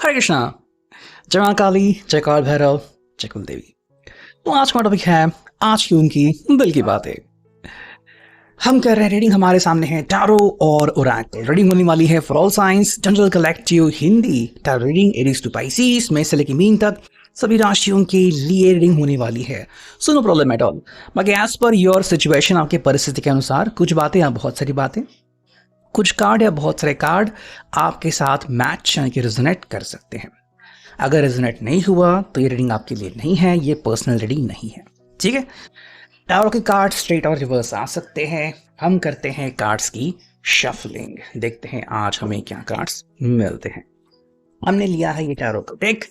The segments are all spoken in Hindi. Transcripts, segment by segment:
हरे कृष्णा। जय मां काली, जय काल भैरव, जय कुल देवी। तो आज का टॉपिक है आज की उनकी दिल की बातें। हम कर रहे हैं रीडिंग, हमारे सामने है टैरो और ओरेकल। रीडिंग होने वाली है for all signs general collective Hindi. Tarot reading Aries to Pisces में से लेकर मीन तक सभी राशियों के लिए रीडिंग होने वाली है। So no problem at all. बाकी एज पर योर सिचुएशन, आपके परिस्थिति के अनुसार कुछ बातें या बहुत सारी बातें, कुछ कार्ड या बहुत सारे कार्ड आपके साथ मैच यानी कि रेजोनेट कर सकते हैं। अगर रेजोनेट नहीं हुआ तो ये रीडिंग आपके लिए नहीं है, ये पर्सनल रीडिंग नहीं है। ठीक है। टावर के कार्ड स्ट्रेट और रिवर्स आ सकते हैं। हम करते हैं कार्ड्स की शफलिंग, देखते हैं आज हमें क्या कार्ड्स मिलते हैं। हमने लिया है ये टैरो का डेक,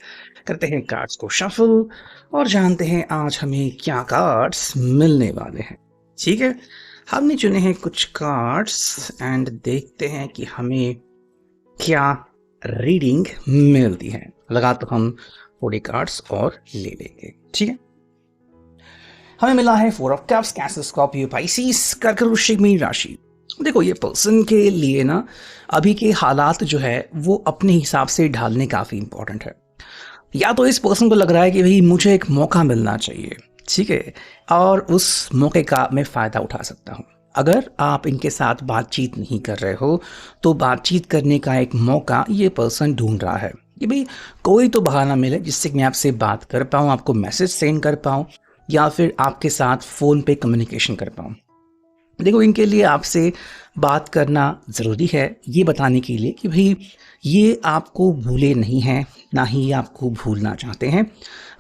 करते हैं कार्ड्स को शफल और जानते हैं आज हमें क्या कार्ड्स मिलने वाले हैं। ठीक है। हमने चुने हैं कुछ कार्ड्स एंड देखते हैं कि हमें क्या रीडिंग मिलती है। लगा तो हम थोड़े कार्ड्स और ले लेंगे। ठीक है। हमें मिला है 4 of cups, cancer, Scorpio, Pisces, कर्क, वृश्चिक, मीन राशि। देखो ये पर्सन के लिए ना अभी के हालात जो है वो अपने हिसाब से ढालने काफी इंपॉर्टेंट है। या तो इस पर्सन को लग रहा है कि भाई मुझे एक मौका मिलना चाहिए, ठीक है, और उस मौके का मैं फ़ायदा उठा सकता हूँ। अगर आप इनके साथ बातचीत नहीं कर रहे हो तो बातचीत करने का एक मौका ये पर्सन ढूंढ रहा है कि भाई कोई तो बहाना मिले जिससे मैं आपसे बात कर पाऊँ, आपको मैसेज सेंड कर पाऊँ या फिर आपके साथ फ़ोन पे कम्युनिकेशन कर पाऊँ। देखो इनके लिए आपसे बात करना ज़रूरी है ये बताने के लिए कि भाई ये आपको भूले नहीं हैं, ना ही आपको भूलना चाहते हैं।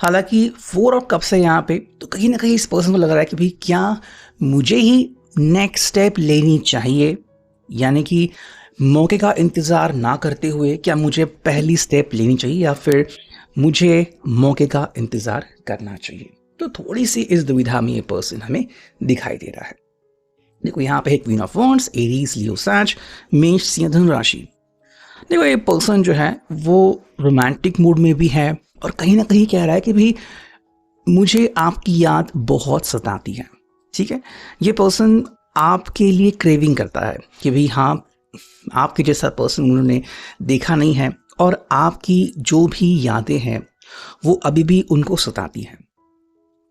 हालांकि 4 ऑफ कप्स है यहाँ पे, तो कहीं ना कहीं इस पर्सन को लग रहा है कि भाई क्या मुझे ही नेक्स्ट स्टेप लेनी चाहिए, यानी कि मौके का इंतज़ार ना करते हुए क्या मुझे पहली स्टेप लेनी चाहिए या फिर मुझे मौके का इंतज़ार करना चाहिए। तो थोड़ी सी इस दुविधा में ये पर्सन हमें दिखाई दे रहा है। देखो यहाँ पे है क्वीन ऑफ वॉन्ड्स, एरीज, लियो, सैज, मेष, सिंह, धनु राशि। देखो ये पर्सन जो है वो रोमांटिक मूड में भी है और कहीं ना कहीं कह रहा है कि भाई मुझे आपकी याद बहुत सताती है। ठीक है। ये पर्सन आपके लिए क्रेविंग करता है कि भाई हाँ आपके जैसा पर्सन उन्होंने देखा नहीं है और आपकी जो भी यादें हैं वो अभी भी उनको सताती हैं।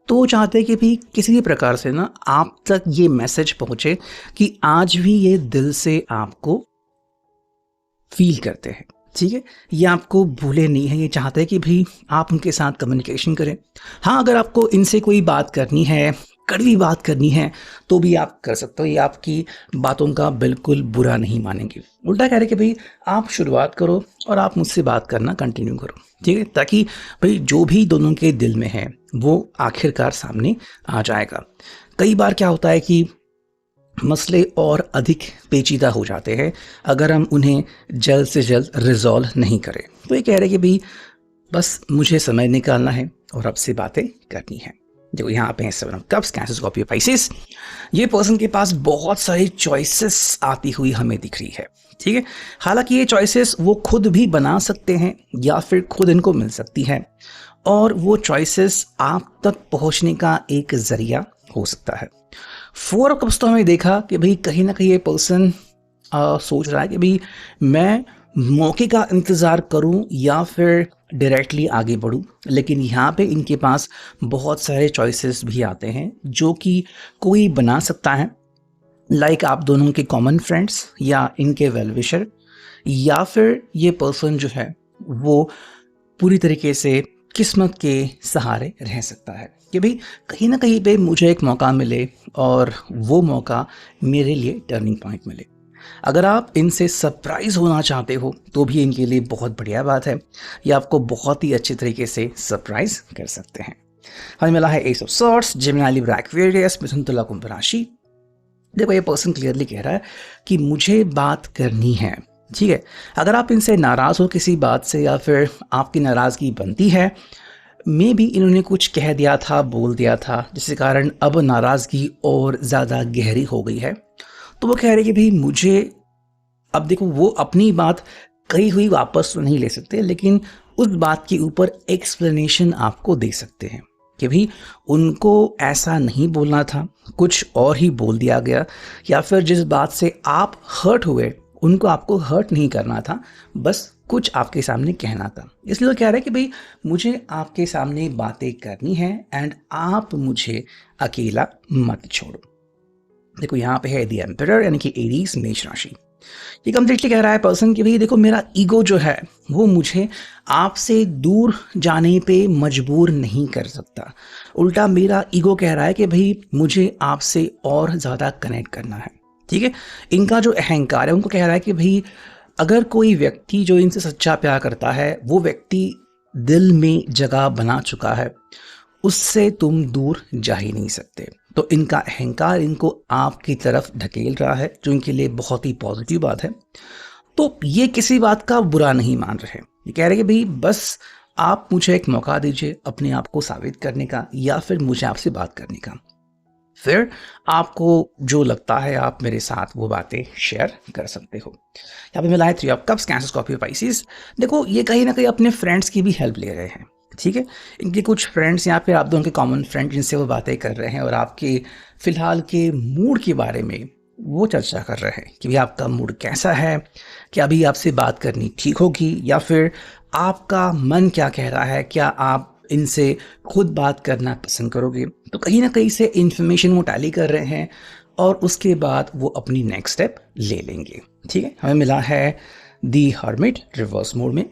तो वो चाहते हैं कि भी किसी भी प्रकार से ना आप तक ये मैसेज पहुंचे कि आज भी ये दिल से आपको फील करते हैं। ठीक है। ये आपको भूले नहीं है, ये चाहते हैं कि भी आप उनके साथ कम्युनिकेशन करें। हाँ अगर आपको इनसे कोई बात करनी है, कड़वी बात करनी है तो भी आप कर सकते हो। ये आपकी बातों का बिल्कुल बुरा नहीं मानेंगे, उल्टा कह रहे कि भाई आप शुरुआत करो और आप मुझसे बात करना कंटिन्यू करो। ठीक है। ताकि भाई जो भी दोनों के दिल में है वो आखिरकार सामने आ जाएगा। कई बार क्या होता है कि मसले और अधिक पेचीदा हो जाते हैं अगर हम उन्हें जल्द से जल्द रिजॉल्व नहीं करें। तो ये कह रहे कि भाई बस मुझे समय निकालना है और आपसे बातें करनी है। देखो यहाँ पे 7 of cups, cancer, Scorpio, Pisces. ये पर्सन के पास बहुत सारी चॉइसेस आती हुई हमें दिख रही है। ठीक है। हालांकि ये चॉइसेस वो खुद भी बना सकते हैं या फिर खुद इनको मिल सकती है और वो चॉइसेस आप तक पहुंचने का एक जरिया हो सकता है। 4 ऑफ कप्स तो हमें देखा कि भाई कहीं ना कहीं ये पर्सन सोच रहा है कि भाई मैं मौके का इंतज़ार करूं या फिर डायरेक्टली आगे बढ़ूं, लेकिन यहाँ पे इनके पास बहुत सारे चॉइसेस भी आते हैं जो कि कोई बना सकता है। लाइक आप दोनों के कॉमन फ्रेंड्स या इनके वेल विशर, या फिर ये पर्सन जो है वो पूरी तरीके से किस्मत के सहारे रह सकता है कि भाई कहीं ना कहीं पे मुझे एक मौका मिले और वो मौका मेरे लिए टर्निंग पॉइंट मिले। अगर आप इनसे सरप्राइज होना चाहते हो तो भी इनके लिए बहुत बढ़िया बात है, ये आपको बहुत ही अच्छे तरीके से सरप्राइज कर सकते हैं। हमें मिला है ace of swords, Gemini, Libra, Aquarius, मिथुन, तुला, कुंभ राशि। देखो ये पर्सन क्लियरली कह रहा है कि मुझे बात करनी है। ठीक है। अगर आप इनसे नाराज़ हो किसी बात से या फिर आपकी नाराज़गी बनती है, मे भी इन्होंने कुछ कह दिया था, बोल दिया था, जिसके कारण अब नाराज़गी और ज़्यादा गहरी हो गई है। तो वो कह रहे कि भाई मुझे अब देखो वो अपनी बात कही हुई वापस तो नहीं ले सकते, लेकिन उस बात के ऊपर एक्सप्लेनेशन आपको दे सकते हैं कि भाई उनको ऐसा नहीं बोलना था, कुछ और ही बोल दिया गया, या फिर जिस बात से आप हर्ट हुए उनको आपको हर्ट नहीं करना था, बस कुछ आपके सामने कहना था, इसलिए वो कह रहा है कि भाई मुझे आपके सामने बातें करनी है एंड आप मुझे अकेला मत छोड़ो। देखो यहाँ पे है द एम्परर यानी कि एरीज मेष राशि। ये कंप्लीटली कह रहा है पर्सन कि भाई देखो मेरा ईगो जो है वो मुझे आपसे दूर जाने पे मजबूर नहीं कर सकता। उल्टा मेरा ईगो कह रहा है कि भाई मुझे आपसे और ज़्यादा कनेक्ट करना है। ठीक है, इनका जो अहंकार है उनको कह रहा है कि भाई अगर कोई व्यक्ति जो इनसे सच्चा प्यार करता है वो व्यक्ति दिल में जगह बना चुका है, उससे तुम दूर जा ही नहीं सकते। तो इनका अहंकार इनको आपकी तरफ ढकेल रहा है, जो इनके लिए बहुत ही पॉजिटिव बात है। तो ये किसी बात का बुरा नहीं मान रहे, ये कह रहे हैं कि भाई बस आप मुझे एक मौका दीजिए अपने आप को साबित करने का या फिर मुझे आपसे बात करने का। फिर आपको जो लगता है आप मेरे साथ वो बातें शेयर कर सकते हो। यहाँ पे मिला है 3 of cups, cancer, Scorpio, Pisces. देखो ये कहीं ना कहीं अपने फ्रेंड्स की भी हेल्प ले रहे हैं। ठीक है, इनके कुछ फ्रेंड्स यहाँ पे आप दोनों के कॉमन फ्रेंड जिनसे वो बातें कर रहे हैं और आपके फिलहाल के मूड के बारे में वो चर्चा कर रहे हैं कि भाई आपका मूड कैसा है, क्या अभी आपसे बात करनी ठीक होगी या फिर आपका मन क्या कह रहा है, क्या आप इनसे खुद बात करना पसंद करोगे। तो कहीं ना कहीं से इन्फॉर्मेशन वो टैली कर रहे हैं और उसके बाद वो अपनी नेक्स्ट स्टेप ले लेंगे। ठीक है, हमें मिला है दी हर्मिट रिवर्स मोड में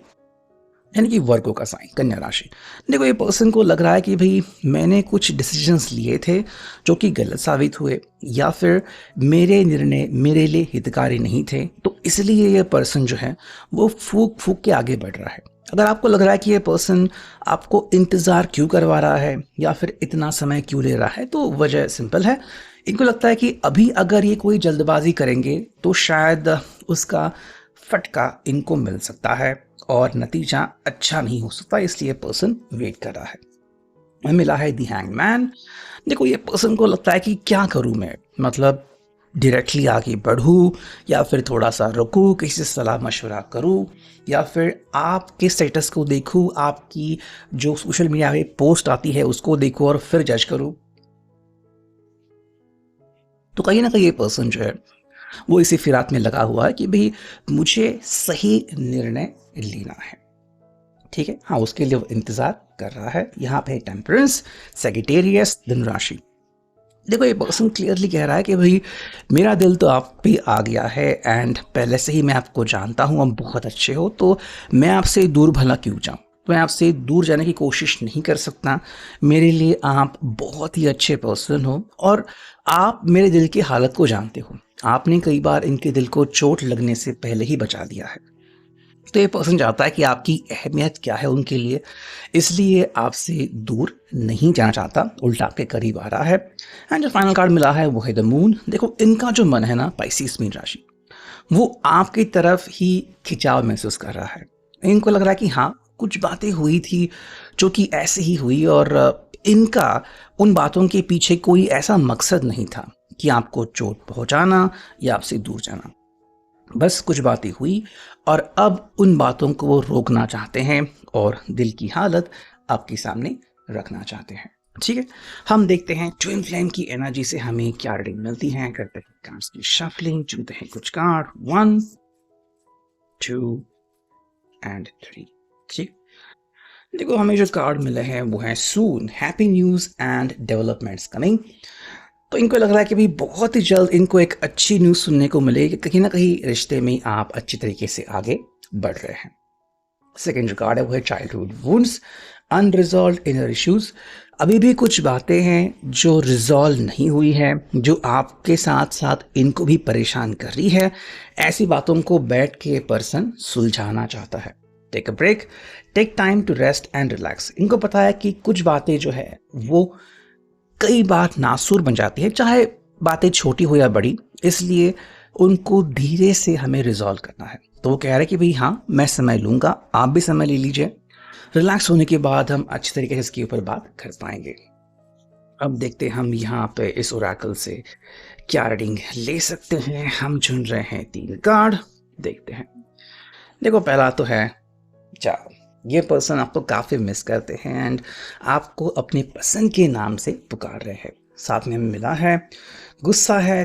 यानी कि वर्गों का साइन, कन्या राशि। देखो ये पर्सन को लग रहा है कि भाई मैंने कुछ डिसीजंस लिए थे जो कि गलत साबित हुए या फिर मेरे निर्णय मेरे लिए हितकारी नहीं थे, तो इसलिए ये पर्सन जो है वो फूक फूक के आगे बढ़ रहा है। अगर आपको लग रहा है कि ये पर्सन आपको इंतज़ार क्यों करवा रहा है या फिर इतना समय क्यों ले रहा है, तो वजह सिंपल है। इनको लगता है कि अभी अगर ये कोई जल्दबाजी करेंगे तो शायद उसका फटका इनको मिल सकता है और नतीजा अच्छा नहीं हो सकता, इसलिए पर्सन वेट कर रहा है। मिला है दी हैंगमैन। देखो ये पर्सन को लगता है कि क्या करूं मैं, मतलब डायरेक्टली आगे बढ़ूं या फिर थोड़ा सा रुकूं, किसी से सलाह मशवरा करूं या फिर आपके स्टेटस को देखूं, आपकी जो सोशल मीडिया पे पोस्ट आती है उसको देखूं और फिर जज करूं। तो कहीं ना कहीं ये पर्सन जो है वो इसी फिराक में लगा हुआ है कि भाई मुझे सही निर्णय लेना है। ठीक है, हाँ उसके लिए वो इंतजार कर रहा है। यहाँ पे टेम्परेंस, सेजिटेरियस, धनुराशि। देखो ये पर्सन क्लियरली कह रहा है कि भाई मेरा दिल तो आप पे आ गया है एंड पहले से ही मैं आपको जानता हूँ, आप बहुत अच्छे हो, तो मैं आपसे दूर भला क्यों जाऊँ, तो मैं आपसे दूर जाने की कोशिश नहीं कर सकता। मेरे लिए आप बहुत ही अच्छे पर्सन हो और आप मेरे दिल की हालत को जानते हो। आपने कई बार इनके दिल को चोट लगने से पहले ही बचा दिया है। तो ये पर्सन चाहता है कि आपकी अहमियत क्या है उनके लिए, इसलिए आपसे दूर नहीं जाना चाहता, उल्टा आपके करीब आ रहा है। एंड जो फाइनल कार्ड मिला है वो है द मून। देखो इनका जो मन है ना, पाइसेस मीन राशि, वो आपकी तरफ ही खिंचाव महसूस कर रहा है। इनको लग रहा है कि हाँ कुछ बातें हुई थी जो कि ऐसे ही हुई और इनका उन बातों के पीछे कोई ऐसा मकसद नहीं था कि आपको चोट पहुंचाना या आपसे दूर जाना। बस कुछ बातें हुई और अब उन बातों को वो रोकना चाहते हैं और दिल की हालत आपके सामने रखना चाहते हैं। ठीक है, हम देखते हैं ट्विन फ्लेम की एनर्जी से हमें क्या रीडिंग मिलती है। करते हैं कार्ड्स की शफलिंग, चुनते हैं कुछ कार्ड 1 2 एंड 3। ठीक, देखो हमें जो कार्ड मिले हैं वो है soon, happy news and developments coming. तो इनको लग रहा है कि भाई बहुत ही जल्द इनको एक अच्छी न्यूज़ सुनने को मिलेगी, कहीं ना कहीं रिश्ते में आप अच्छी तरीके से आगे बढ़ रहे हैं। सेकेंड जो कार्ड है वो है childhood wounds, unresolved inner issues. अभी भी कुछ बातें हैं जो रिजॉल्व नहीं हुई है, जो आपके साथ साथ इनको भी परेशान कर रही है। ऐसी बातों को बैठ के पर्सन सुलझाना चाहता है। Take a break, take time to rest and relax. इनको पता है कि कुछ बातें जो है वो कई बार नासूर बन जाती है, चाहे बातें छोटी हो या बड़ी, इसलिए उनको धीरे से हमें रिजॉल्व करना है। तो वो कह रहे हैं कि भाई हाँ मैं समय लूंगा, आप भी समय ले लीजिए, रिलैक्स होने के बाद हम अच्छी तरीके से इसके ऊपर बात कर पाएंगे। अब देखते हैं हम यहाँ पे इस ओरेकल से क्या रीडिंग ले सकते हैं। हम चुन रहे हैं 3 कार्ड, देखते हैं। देखो पहला तो है 4। ये पर्सन आपको काफ़ी मिस करते हैं एंड आपको अपने पसंद के नाम से पुकार रहे हैं। साथ में हमें मिला है गुस्सा है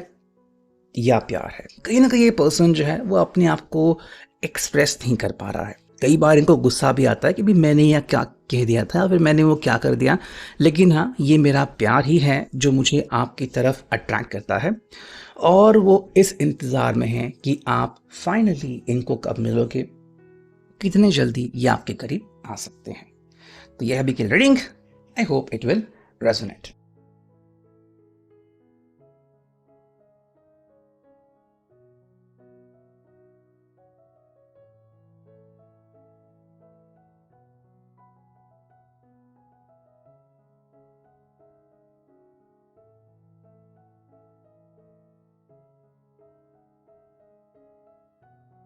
या प्यार है। कहीं ना कहीं ये पर्सन जो है वो अपने आप को एक्सप्रेस नहीं कर पा रहा है। कई बार इनको गुस्सा भी आता है कि भी मैंने यह क्या कह दिया था, फिर मैंने वो क्या कर दिया। लेकिन हाँ, ये मेरा प्यार ही है जो मुझे आपकी तरफ अट्रैक्ट करता है, और वो इस इंतज़ार में हैं कि आप फाइनली इनको कब मिलोगे, कितने जल्दी ये आपके करीब आ सकते हैं। तो यह अभी की reading, I hope it will resonate.